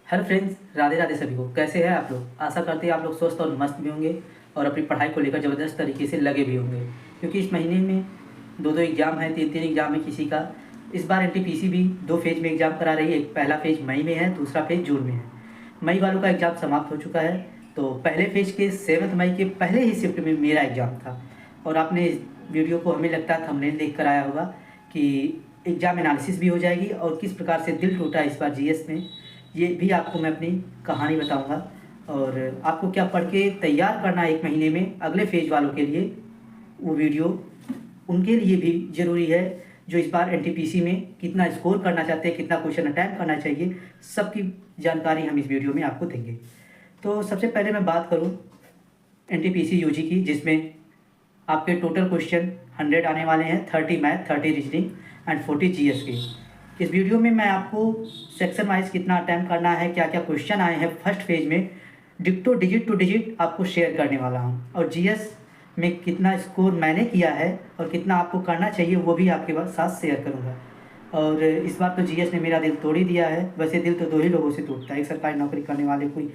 Hello friends, Radhe Radhe सभी को। कैसे हैं आप लोग? आशा करते हैं आप लोग स्वस्थ और मस्त भी होंगे और अपनी पढ़ाई को लेकर ज़बरदस्त तरीके से लगे भी होंगे, क्योंकि इस महीने में दो दो एग्ज़ाम हैं, तीन तीन एग्ज़ाम है किसी का। इस बार एनटीपीसी भी दो फेज में एग्ज़ाम करा रही है। एक पहला फेज मई में है, दूसरा फेज जून में है। मई वालों का एग्ज़ाम समाप्त हो चुका है, तो पहले फेज के 7 मई के पहले ही शिफ्ट में मेरा एग्ज़ाम था। और आपने इस वीडियो को, हमें लगता है, थंबनेल देख कर आया होगा कि एग्ज़ाम एनालिसिस भी हो जाएगी और किस प्रकार से दिल टूटा इस बार जीएस में, ये भी आपको मैं अपनी कहानी बताऊंगा। और आपको क्या पढ़ के तैयार करना है एक महीने में अगले फेज वालों के लिए, वो वीडियो उनके लिए भी ज़रूरी है जो इस बार एनटीपीसी में कितना स्कोर करना चाहते हैं, कितना क्वेश्चन अटैम्प्ट करना चाहिए, सबकी जानकारी हम इस वीडियो में आपको देंगे। तो सबसे पहले मैं बात करूं एनटीपीसी यूजी की, जिसमें आपके टोटल क्वेश्चन 100 आने वाले हैं, 30 मैथ, 30 रीजनिंग एंड 40 जीएस के। इस वीडियो में मैं आपको सेक्शन वाइज कितना अटैम्प्ट करना है, क्या क्या क्वेश्चन आए हैं फर्स्ट फेज में, डिक्टो डिजिट टू डिजिट आपको शेयर करने वाला हूं। और जीएस में कितना स्कोर मैंने किया है और कितना आपको करना चाहिए, वो भी आपके साथ शेयर करूँगा। और इस बार तो जीएस ने मेरा दिल तोड़ ही दिया है। वैसे दिल तो दो ही लोगों से टूटता है, एक सरकारी नौकरी करने वाले कोई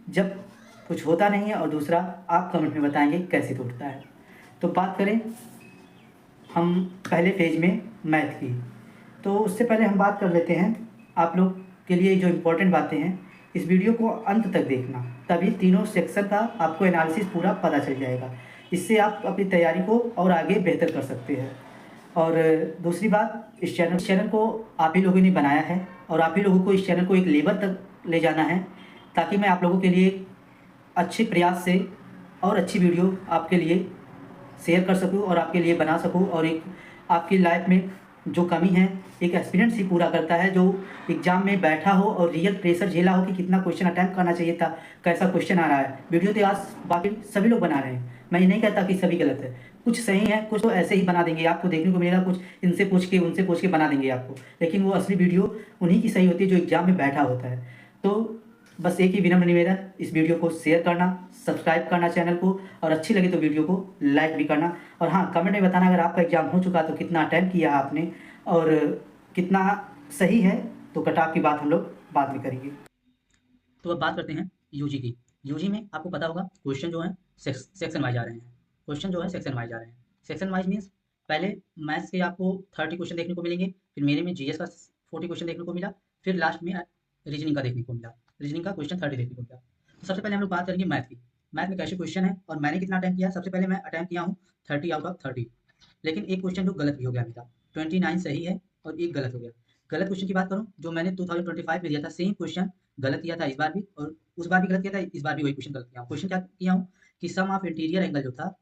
जब कुछ होता नहीं है, और दूसरा आप कमेंट में बताएंगे कैसे टूटता है। तो बात करें हम पहले पेज में मैथ की, तो उससे पहले हम बात कर लेते हैं आप लोग के लिए जो इम्पोर्टेंट बातें हैं। इस वीडियो को अंत तक देखना, तभी तीनों सेक्शन का आपको एनालिसिस पूरा पता चल जाएगा। इससे आप अपनी तैयारी को और आगे बेहतर कर सकते हैं। और दूसरी बात, इस चैनल को आप ही लोगों ने बनाया है और आप ही लोगों को इस चैनल को एक लेवल तक ले जाना है, ताकि मैं आप लोगों के लिए अच्छे प्रयास से और अच्छी वीडियो आपके लिए शेयर कर सकूँ और आपके लिए बना सकूँ। और एक आपकी लाइफ में जो कमी है, एक एक्सपीरियंस ही पूरा करता है, जो एग्ज़ाम में बैठा हो और रियल प्रेशर झेला हो कि कितना क्वेश्चन अटैम्प्ट करना चाहिए था, कैसा क्वेश्चन आ रहा है। वीडियो तो आज बाकी सभी लोग बना रहे हैं, मैं ये नहीं कहता कि सभी गलत है, कुछ सही है, कुछ तो ऐसे ही बना देंगे, आपको देखने को मिलेगा कुछ इनसे पूछ के उनसे पूछ के बना देंगे आपको, लेकिन वो असली वीडियो उन्हीं की सही होती है जो एग्ज़ाम में बैठा होता है। तो बस एक ही विनम्र निवेदन, इस वीडियो को शेयर करना, सब्सक्राइब करना चैनल को, और अच्छी लगे तो वीडियो को लाइक भी करना। और हाँ, कमेंट में बताना अगर आपका एग्ज़ाम हो चुका तो कितना अटैम्प्ट किया आपने और कितना सही है। तो कट ऑफ की बात हम लोग बाद में करेंगे। तो अब बात करते हैं यूजी की। यूजी में आपको पता होगा क्वेश्चन जो है सेक्शन वाइज आ रहे हैं। क्वेश्चन जो है सेक्शन वाइज आ रहे हैं। सेक्शन वाइज मीन्स पहले मैथ्स के आपको 30 क्वेश्चन देखने को मिलेंगे, फिर मेरे में जीएस का 40 क्वेश्चन देखने को मिला, फिर लास्ट में रीजनिंग का देखने को मिला, रीजनिंग का क्वेश्चन 30 देखने को मिला। तो सबसे पहले हम लोग बात करेंगे मैथ की। मैथ में कैसे क्वेश्चन है और मैंने कितना अटैम्प्ट किया। सबसे पहले मैं अटैम्प्ट किया हूँ 30 आउट ऑफ 30, लेकिन एक क्वेश्चन जो गलत भी हो गया मेरा, 29 सही है और एक गलत हो गया। गलत क्वेश्चन की बात करूँ, जो मैंने 2025 में दिया था सेम क्वेश्चन गलत किया था इस बार भी, और उस बार भी गलत किया था, इस बार भी वही क्वेश्चन गलत किया हूँ। क्वेश्चन क्या किया हूँ कि सम ऑफ इंटीरियर एंगल जो था,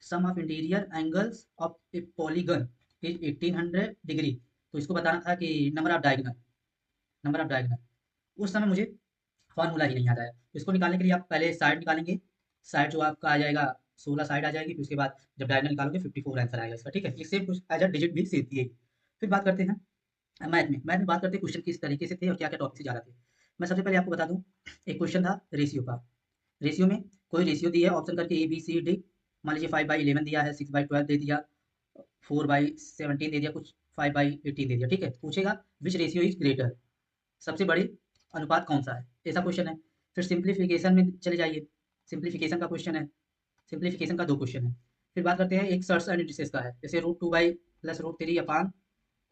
sum of interior angles of a polygon is 1800 degree. तो इसको बताना था कि नंबर ऑफ डायगोनल। उस समय मुझे फॉर्मूला ही नहीं आता है। तो इसको निकालने के लिए आप पहले साइड निकालेंगे। साइड जो आपका आ जाएगा 16 साइड आ जाएगी, फिर उसके बाद जब डायगोनल निकालोगे 54 आंसर आएगा इसका। ठीक है, ये सेम कुछ एज अ डिजिट भी सीखती है। फिर बात करते हैं मैथ में बात करते हैं क्वेश्चन किस तरीके से थे और क्या क्या टॉपिक से जा रहे थे। मैं सबसे पहले आपको बता दूं, एक क्वेश्चन था रेशियो का। रेशियो में कोई रेशियो दी है ऑप्शन करके ए बी सी डी। मान लीजिए 5/11 दिया है, 6/12 दे दिया, 4/17 दे दिया, कुछ 5/18 दे दिया। ठीक है, पूछेगा विच रेशियो इज ग्रेटर, सबसे बड़ी अनुपात कौन सा है, ऐसा क्वेश्चन है। फिर सिंप्लीफिकेशन में चले जाइए, सिंप्लीफिकेशन का क्वेश्चन है। सिंप्लीफिकेशन का दो क्वेश्चन है। फिर बात करते हैं एक सर्ट्स एंड इंडिसेस का है, जैसे √2 प्लस √3 अपान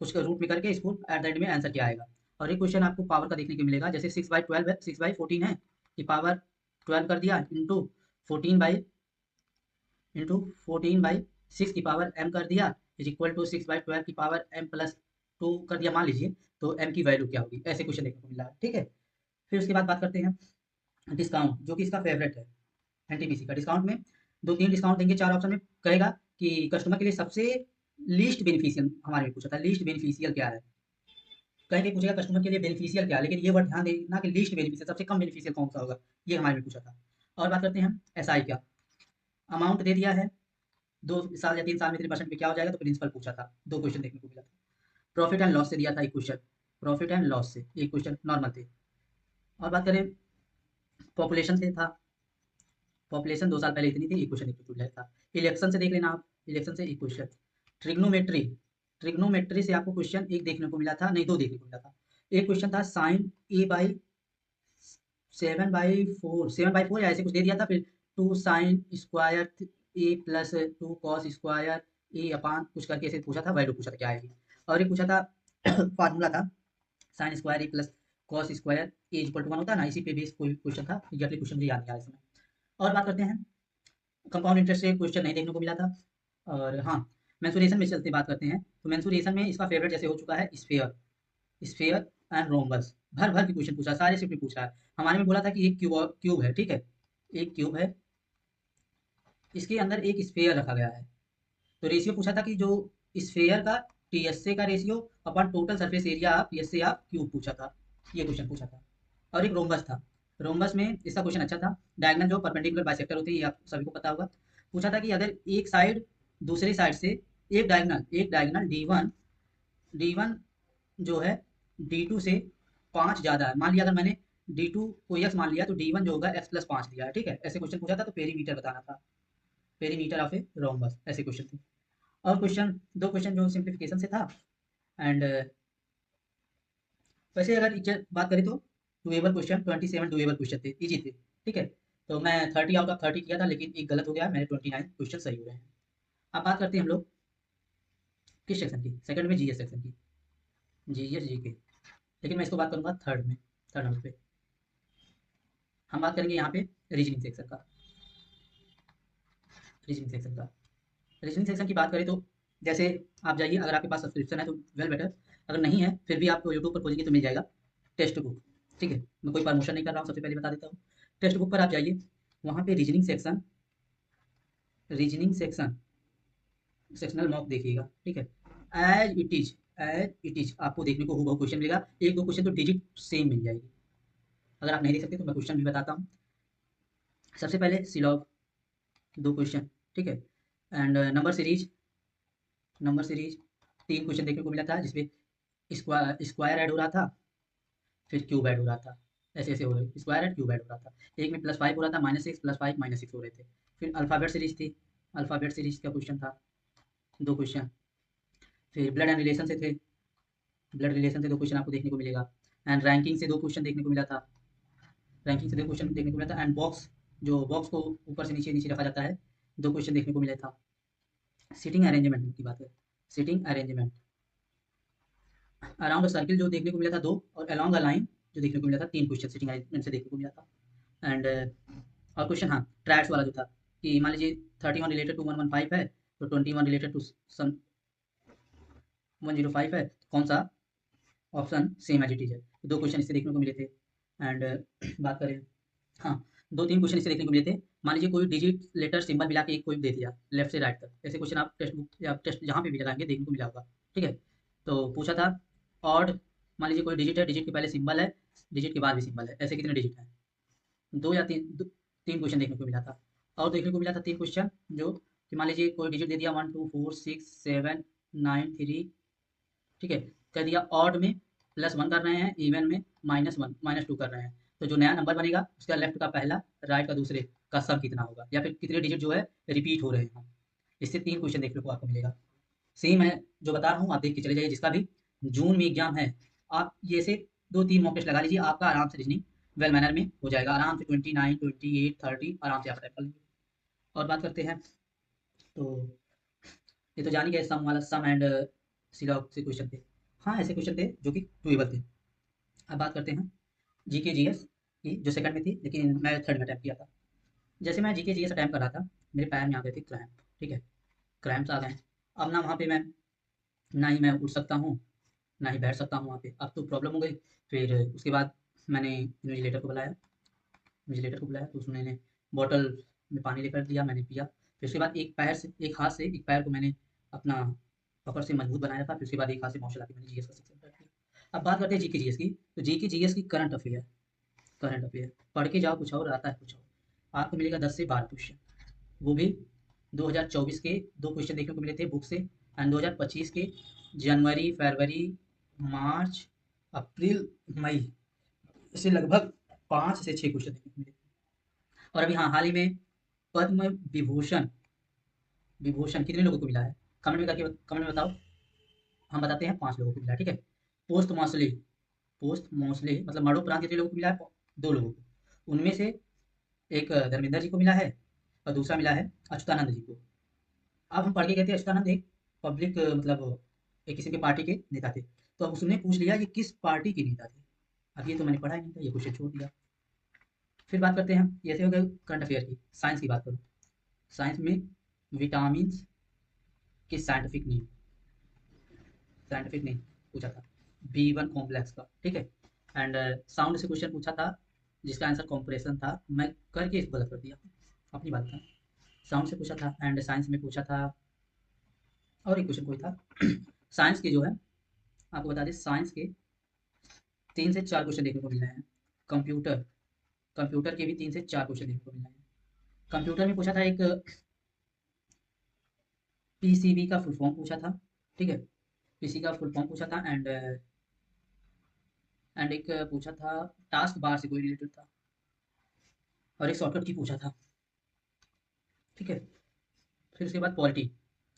कुछ का रूट में करके इसको एट द एंड में आंसर क्या आएगा। और एक क्वेश्चन आपको पावर का देखने को मिलेगा, जैसे 6/12 है, 6/14 है, कि पावर 12 कर दिया इंटू 14/6 की पावर m कर दिया, इज इक्वल टू 6/12 की पावर m+2 कर दिया मान लीजिए। तो m की वैल्यू क्या होगी, ऐसे क्वेश्चन देखने को मिला है। ठीक है, फिर उसके बाद बात करते हैं डिस्काउंट, जो कि इसका फेवरेट है एनटीपीसी का। डिस्काउंट में दो तीन डिस्काउंट देंगे, चार ऑप्शन में कहेगा कि कस्टमर के लिए सबसे लीस्ट बेनिफिशियल, हमारे में पूछा था लीस्ट बेनिफिशियल क्या है। कहीं कहीं पूछेगा कस्टमर के लिए बेनिफिशियल क्या है, लेकिन ये वर्ड ध्यान देना कि लीस्ट बेनिफिशियल, सबसे कम बेनिफिशियल कौन सा होगा, ये हमारे में पूछा था। और बात करते हैं एसआई क्या। अमाउंट दे दिया है, 2 साल या 3 साल में 3% पे क्या हो जाएगा, तो प्रिंसिपल पूछा था, दो क्वेश्चन देखने को मिला था। प्रॉफिट एंड लॉस से दिया था एक क्वेश्चन, प्रॉफिट एंड लॉस से एक क्वेश्चन नॉर्मल थे। और बात करें पॉपुलेशन से था, पॉपुलेशन 2 साल पहले इतनी थी, एक क्वेश्चन देखने को मिला था। इलेक्शन से देख लेना आप, इलेक्शन से एक क्वेश्चन। ट्रिग्नोमेट्री, ट्रिग्नोमेट्री से आपको क्वेश्चन एक देखने को मिला था, नहीं दो देखने को मिला था। एक क्वेश्चन था साइन ए बाई 7/4 या ऐसे कुछ दे दिया था, फिर 2 sign square A plus 2 cos square ए अपान कुछ करके ऐसे पूछा था, वैल्यू पूछा था क्या आएगी। और एक पूछा था फार्मूला था sine square A plus cos square A equal to 1 होता है ना, इसी पे बेस कोई क्वेश्चन था, एग्जैक्टली क्वेश्चन मुझे याद नहीं आ रहा इस समय। और बात करते हैं, कंपाउंड इंटरेस्ट से क्वेश्चन नहीं देखने को मिला था। और हाँ, मेंसुरेशन में चलते बात करते हैं, तो मेंसुरेशन में इसका फेवरेट जैसे हो चुका है स्फीयर, स्फीयर एंड रोम्बस, भर भर के क्वेश्चन पूछा, सारे शिफ्ट में पूछ रहा है। हमारे में बोला था कि एक क्यूब है, ठीक है, एक क्यूब है, इसके अंदर एक स्फीयर रखा गया है, तो रेशियो पूछा था कि जो स्फीयर का टीएसए का ratio upon total surface area of TSA of cube पूछा था, ये क्वेश्चन पूछा था। और एक रोम्बस था, रोम्बस में इसका क्वेश्चन अच्छा था, डायगोनल जो परपेंडिकुलर बाइसेक्टर होती है, ये आप सभी को पता होगा। पूछा था कि अगर एक साइड दूसरी साइड से एक डायगोनल डी वन जो है D2 से 5 ज़्यादा है, मान लिया अगर मैंने D2 को x मान लिया, तो D1 जो होगा x+5 लिया है, ठीक है, ऐसे क्वेश्चन पूछा था, तो पेरीमीटर बताना था, पेरीमीटर ऑफ ए रोम्बस, ऐसे क्वेश्चन थे। और क्वेश्चन, दो क्वेश्चन जो सिंप्लीफिकेशन से था। एंड वैसे अगर बात करें तो डुएबल क्वेश्चन 27 डुएबल क्वेश्चन थे, इजी थे, ठीक है। तो मैं 30 आउट ऑफ 30 किया था, लेकिन एक गलत हो गया, मेरे 29 क्वेश्चन सही हो गए हैं। अब बात करते हैं हम लोग किस सेक्शन की, सेकंड में जीएस सेक्शन की, जीएस जीके, लेकिन मैं इसको बात करूंगा थर्ड में, थर्ड नंबर पे हम बात करेंगे यहाँ पे रीजनिंग सेक्शन का, रीजनिंग सेक्शन का। रीजनिंग सेक्शन की बात करें तो जैसे आप जाइए, अगर आपके पास सब्सक्रिप्शन है तो वेल बेटर, अगर नहीं है फिर भी आपको यूट्यूब पर खोजेंगे तो मिल जाएगा टेक्स्ट बुक, ठीक है, मैं कोई प्रमोशन नहीं कर रहा हूँ, सबसे पहले बता देता हूँ। टेक्स्ट बुक पर आप जाइए, वहाँ पे reasoning section, reasoning section sectional mock देखिएगा, ठीक है, एज इट इज आपको देखने को हूबहू क्वेश्चन मिलेगा, एक दो क्वेश्चन तो डिजिट सेम मिल जाएगी। अगर आप नहीं देख सकते तो मैं क्वेश्चन भी बताता हूँ। सबसे पहले सिलॉग, दो क्वेश्चन, ठीक है, एंड नंबर सीरीज तीन क्वेश्चन देखने को मिला था, जिसमें स्क्वायर ऐड हो रहा था, फिर क्यूब ऐड हो रहा था, ऐसे ऐसे हो रहे स्क्वायर ऐड क्यूब ऐड हो रहा था। एक में +5 हो रहा था, -6 +5 -6 हो रहे थे। फिर अल्फ़ाबेट सीरीज थी, अल्फ़ाबेट सीरीज का क्वेश्चन था, दो क्वेश्चन। फिर ब्लड एंड रिलेशन से थे, ब्लड रिलेशन से दो क्वेश्चन आपको देखने को मिलेगा। एंड रैंकिंग से दो क्वेश्चन देखने को मिला था, रैंकिंग से दो क्वेश्चन देखने को मिला था। एंड बॉक्स, जो बॉक्स को ऊपर से नीचे नीचे रखा जाता है, दो क्वेश्चन देखने को मिला था। सीटिंग अरेंजमेंट की बात है, सीटिंग अरेंजमेंट, अराउंड सर्किल जो देखने को मिला था दो, और अलोंग अ लाइन जो देखने को मिला था तीन क्वेश्चन सीटिंग अरेंजमेंट से देखने को मिला था। एंड और क्वेश्चन, हाँ, ट्रैक्स वाला जो था, कि मान लीजिए 31 रिलेटेड टू 115 है, तो 21 रिलेटेड टू सम 105 है, कौन सा option same as it is है। तो दो क्वेश्चन इससे देखने को मिले थे। एंड बात करें, हाँ, दो तीन क्वेश्चन इससे देखने को मिले थे। मान लीजिए कोई डिजिट लेटर सिंबल मिला के एक कोई दे दिया लेफ्ट से राइट तक, ऐसे क्वेश्चन आप टेक्स्ट बुक या टेस्ट जहाँ पे भी लगाएंगे देखने को मिला होगा, ठीक है। तो पूछा था ऑड, मान लीजिए कोई डिजिट है, डिजिट के पहले सिंबल है, डिजिट के बाद भी सिंबल है, ऐसे कितने डिजिट हैं, दो या तीन क्वेश्चन देखने को मिला था। और देखने को मिला था तीन क्वेश्चन, जो कि मान लीजिए कोई डिजिट दे दिया 1 2 4 6 7 9 3, ठीक है, कह दिया ऑड में +1 कर रहे हैं, इवन में -1 -2 कर रहे हैं, तो जो नया नंबर बनेगा उसका लेफ्ट का पहला, राइट का दूसरे का सम कितना होगा, या फिर कितने डिजिट जो है रिपीट हो रहे हैं। इससे तीन क्वेश्चन देखने को आपको मिलेगा। सेम है जो बता रहा हूँ, आप देख के चले जाइए, जिसका भी जून में एग्जाम है, आप ये से दो तीन मॉक टेस्ट लगा लीजिए, आपका आराम से रीजनिंग वेल मैनर में हो जाएगा, आराम से 29 28 30 आराम से आप टाइप कर लेंगे। और बात करते हैं, तो ये तो जान ही गए, सम वाला, सम एंड सिलॉग से क्वेश्चन थे। हाँ, ऐसे क्वेश्चन थे जो कि डुएबल थे। अब बात करते हैं जीके जीएस की, जो सेकंड में थी, लेकिन मैं थर्ड में अटैम्प्ट किया था। जैसे मैं जीके जीएस अटैम्प्ट कर रहा था, मेरे पैर में आ गए थे क्रैम्प, ठीक है, क्रैम्प्स आ गए। अब ना वहाँ पे मैं, ना ही मैं उठ सकता हूँ, ना ही बैठ सकता हूँ वहाँ पे, अब तो प्रॉब्लम हो गई। फिर उसके बाद मैंने इन्विजिलेटर को बुलाया, इन्विजिलेटर को बुलाया, तो उसने बॉटल में पानी लेकर दिया, मैंने पिया। फिर उसके बाद एक पैर से, एक हाथ से एक पैर को मैंने अपना पकड़ से मजबूत बनाया था, फिर उसके बाद एक हाथ से मार्शल आर्ट की मैंने जीएस का सेक्शन कर दिया। अब बात करते हैं जीके जीएस की, तो जीके जीएस की करंट अफेयर, करंट अफेयर पढ़ के जाओ कुछ और आता है कुछ और। आपको मिलेगा 10 से 12 क्वेश्चन, वो भी 2024 के दो क्वेश्चन देखने को मिले थे बुक से, एंड 2025 के जनवरी, फरवरी, मार्च, अप्रैल, मई से लगभग 5 से 6 क्वेश्चन देखने को मिले। और अभी हाँ, हाल ही में पद्म विभूषण, विभूषण कितने लोगों को मिला है, कमेंट में बताओ। हम बताते हैं 5 लोगों को मिला है, ठीक है। पोस्ट मॉसली, पोस्ट मॉसली मतलब मरणोपरांत कितने लोगों को मिला है, 2 लोगों को। उनमें से एक धर्मेंद्र जी को मिला है और दूसरा मिला है अच्युतानंद जी को। अब हम पढ़ के गए थे, अच्युतानंद एक पब्लिक मतलब एक किसी के पार्टी के नेता थे। तो अब उसने पूछ लिया ये किस पार्टी के नेता थे। अब ये तो मैंने पढ़ा ही नहीं था, ये क्वेश्चन छोड़ दिया। फिर बात करते हैं हम, ये ऐसे हो गए करंट अफेयर की। साइंस की बात करूँ, साइंस में विटामिन की साइंटिफिक नेम पूछा था, B1 कॉम्प्लेक्स का, ठीक है। एंड साउंड से क्वेश्चन पूछा था जिसका आंसर कॉम्प्रेशन था, मैं करके इसको गलत कर दिया, अपनी बात था। साउंड से पूछा था एंड साइंस में पूछा था, और एक क्वेश्चन कोई था साइंस के जो है, आपको बता दें, साइंस के 3 से 4 क्वेश्चन देखने को मिल रहे हैं। कंप्यूटर कंप्यूटर के भी 3 से 4 क्वेश्चन देखने को मिल रहे हैं। कंप्यूटर में पूछा था एक PCB का फुल फॉर्म पूछा था, ठीक है, पीसी का फुल फॉर्म पूछा था। एंड एक पूछा था टास्क बार से कोई रिलेटेड था, और एक शॉर्टकट की पूछा था, ठीक है। फिर उसके बाद पॉलिटी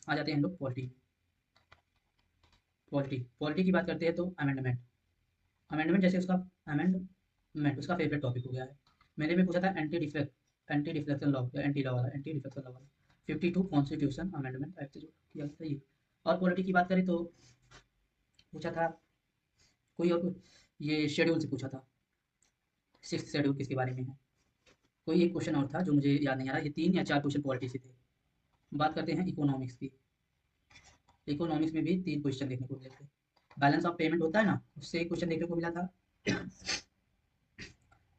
आ जाते हैं हम लोग। पॉलिटी की बात करते हैं तो अमेंडमेंट जैसे उसका अमेंडमेंट उसका फेवरेट टॉपिक हो गया है। मैंने भी पूछा था anti deflection law, anti deflection law वाला 52 कॉन्स्टिट्यूशन अमेंडमेंट एक्ट जो किया था ये। और पॉलिटी की बात करें तो पूछा था कोई और, ये शेड्यूल से पूछा था, 6th शेड्यूल किसके बारे में है। कोई एक क्वेश्चन और था जो मुझे याद नहीं आ रहा। ये 3 या 4 क्वेश्चन पॉलिटी से थे। बात करते हैं इकोनॉमिक्स की। इकोनॉमिक्स में भी 3 क्वेश्चन देखने को मिले थे। बैलेंस ऑफ पेमेंट होता है ना, उससे एक क्वेश्चन देखने को मिला था,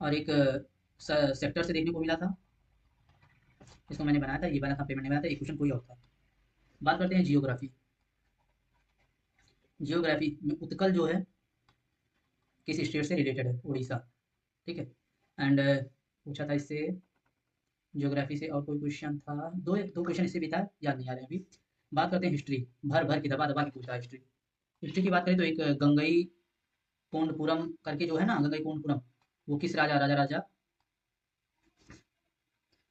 और एक सेक्टर से देखने को मिला था, इसको मैंने बनाया था, ये बैलेंस ऑफ पेमेंट नहीं बनाया था, एक क्वेश्चन कोई और था। बात करते हैं जियोग्राफी। जियोग्राफी में उत्कल जो है किस स्टेट से रिलेटेड है, उड़ीसा, ठीक है। एंड पूछा था इससे ज्योग्राफी से, और कोई क्वेश्चन था, दो क्वेश्चन इससे भी था, याद नहीं आ रहे हैं अभी। बात करते हैं हिस्ट्री, भर भर की दबा दबा के पूछा है हिस्ट्री। हिस्ट्री की बात करें तो एक गंगई कोंडपुरम करके जो है ना, गंगई कोंडपुरम, वो किस राजा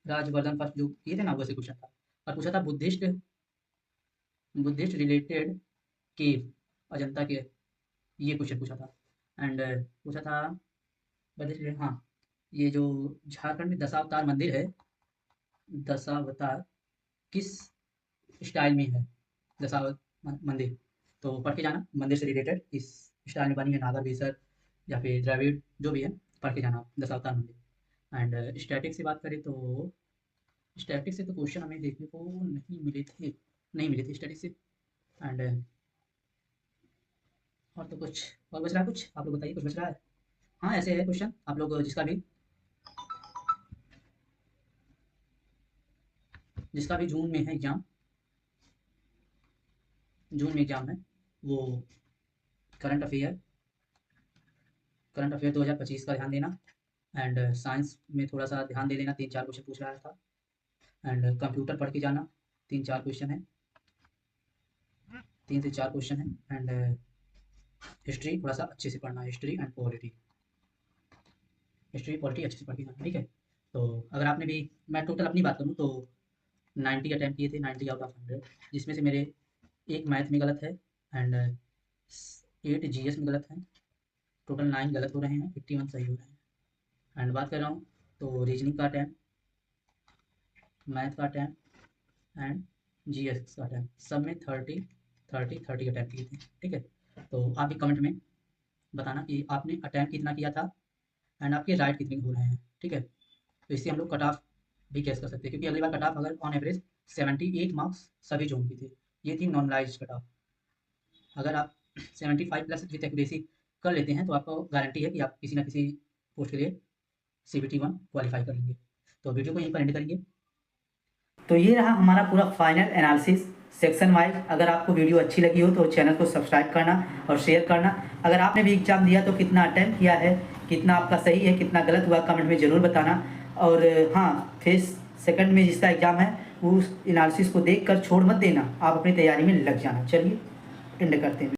राजवर्धन फर्स्ट जो किए थे ना, वैसे क्वेश्चन था। और पूछा था बुद्धिस्ट रिलेटेड केव अजंता के, ये क्वेश्चन पूछा था। एंड पूछा था बुद्धिस्ट, हाँ, ये जो झारखंड में दशावतार मंदिर है, दशावतार किस स्टाइल में है मंदिर, तो पढ़ के जाना, मंदिर से रिलेटेड किस स्टाइल में बनी है, नागर बेसर या फिर द्रविड़, जो भी है पढ़ के जाना दशावतार मंदिर। एंड स्टैटिक से बात करें तो स्टैटिक से तो क्वेश्चन हमें देखने को नहीं मिले थे स्टैटिक से। एंड और तो कुछ और बच रहा है, कुछ आप लोग बताइए, कुछ बच रहा है। हाँ ऐसे है क्वेश्चन, आप लोग जिसका भी जून में है एग्जाम, जून में एग्जाम है, वो करंट अफेयर 2025 का ध्यान देना। एंड साइंस में थोड़ा सा ध्यान दे लेना, 3-4 क्वेश्चन पूछ रहा था। एंड कंप्यूटर पढ़ के जाना, 3-4 क्वेश्चन है, 3 से 4 क्वेश्चन है। एंड हिस्ट्री थोड़ा सा अच्छे से पढ़ना, हिस्ट्री पॉलिटी अच्छे से पढ़ के जाना, ठीक है। तो अगर आपने भी, मैं टोटल अपनी बात करूँ तो 90 अटैम्प्ट किए थे, 90 आउट ऑफ 100, जिसमें से मेरे 1 मैथ में गलत है एंड 8 जीएस में गलत है, टोटल 9 गलत हो रहे हैं, 51 सही हो रहे हैं। एंड बात कर रहा हूँ तो रीजनिंग का अटैम्प्ट, मैथ का अटैम्प्ट एंड जीएस का अटैम्प्ट, सब में 30 अटैम्प्ट किए थे, ठीक है। तो आप भी कमेंट में बताना कि आपने अटैम्प्ट कितना किया था एंड आपके राइट कितने हो रहे हैं, ठीक है। तो इससे हम लोग कट ऑफ भी कैस कर सकते हैं, क्योंकि अगली बार कट ऑफ अगर ऑन एवरेज 78 मार्क्स सभी जोन की थे, ये थी नॉर्मलाइज कट ऑफ। अगर आप 75 प्लस विथ एक्यूरेसी कर लेते हैं तो आपको गारंटी है कि आप किसी ना किसी पोस्ट के लिए CBT 1 क्वालिफाई कर लेंगे। तो वीडियो को यहीं पर एंड करेंगे। तो ये रहा हमारा पूरा फाइनल एनालिसिस सेक्शन वाइज। अगर आपको वीडियो अच्छी लगी हो तो चैनल को सब्सक्राइब करना और शेयर करना। अगर आपने भी एग्जाम दिया तो कितना अटैम्प्ट किया है, कितना आपका सही है, कितना गलत हुआ, कमेंट में ज़रूर बताना। और हाँ, फेस सेकंड में जिसका एग्ज़ाम है वो उस एनालिसिस को देखकर छोड़ मत देना, आप अपनी तैयारी में लग जाना। चलिए एंड करते हैं।